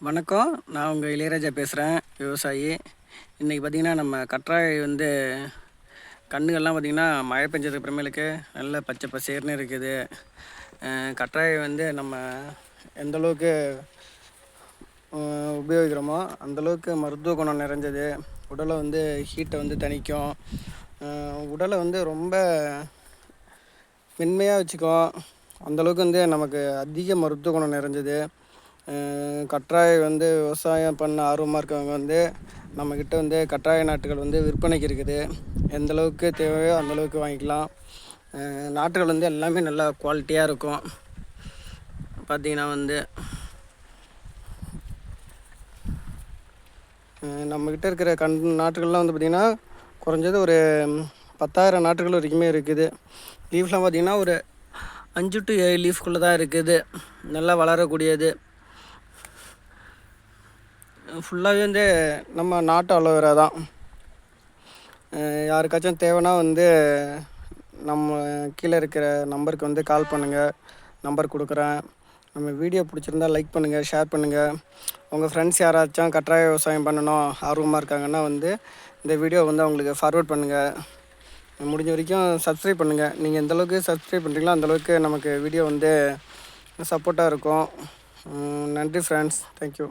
வணக்கம். நான் உங்கள் இளையராஜா பேசுகிறேன், விவசாயி. இன்றைக்கி பார்த்திங்கன்னா நம்ம கற்றாழை கன்றுகள்லாம் பார்த்திங்கன்னா மழை பெஞ்சதுக்கு அப்புறமேலுக்கு நல்ல பச்சை பசேர்னு இருக்குது. கற்றாழை நம்ம எந்தளவுக்கு உபயோகிக்கிறோமோ அந்தளவுக்கு மருத்துவ குணம் நிறைஞ்சது. உடலை ஹீட்டை தணிக்கும். உடலை ரொம்ப மென்மையாக வச்சுக்கும். அந்தளவுக்கு நமக்கு அதிக மருத்துவ குணம் நிறைஞ்சது. கற்றாழை விவசாயம் பண்ண ஆர்வமாக இருக்கவங்க நம்மக்கிட்ட கற்றாழை நாற்றுகள் விற்பனைக்கு இருக்குது. எந்தளவுக்கு தேவையோ அந்தளவுக்கு வாங்கிக்கலாம். நாற்றுகள் எல்லாமே நல்லா குவாலிட்டியாக இருக்கும். பார்த்திங்கன்னா நம்மக்கிட்ட இருக்கிற நாற்றுகள்லாம் பார்த்திங்கன்னா குறைஞ்சது ஒரு 10,000 நாற்றுகள் வரைக்குமே இருக்குது. லீஃப்லாம் பார்த்திங்கன்னா ஒரு 5 to 7 லீஃப்குள்ளே தான் இருக்குது. நல்லா வளரக்கூடியது. ஃபுல்லாகவே நம்ம நாட்டு அலோவேரா தான். யாருக்காச்சும் தேவைன்னா நம்ம கீழே இருக்கிற நம்பருக்கு கால் பண்ணுங்கள். நம்பர் கொடுக்குறேன். நம்ம வீடியோ பிடிச்சிருந்தா லைக் பண்ணுங்கள், ஷேர் பண்ணுங்கள். உங்கள் ஃப்ரெண்ட்ஸ் யாராச்சும் கற்றாழை விவசாயம் பண்ணணும் ஆர்வமாக இருக்காங்கன்னா இந்த வீடியோ அவங்களுக்கு ஃபார்வேர்ட் பண்ணுங்கள். முடிஞ்ச வரைக்கும் சப்ஸ்கிரைப் பண்ணுங்கள். நீங்கள் எந்தளவுக்கு சப்ஸ்கிரைப் பண்ணுறீங்களோ அந்தளவுக்கு நமக்கு வீடியோ சப்போர்ட்டாக இருக்கும். நன்றி ஃப்ரெண்ட்ஸ். தேங்க்யூ.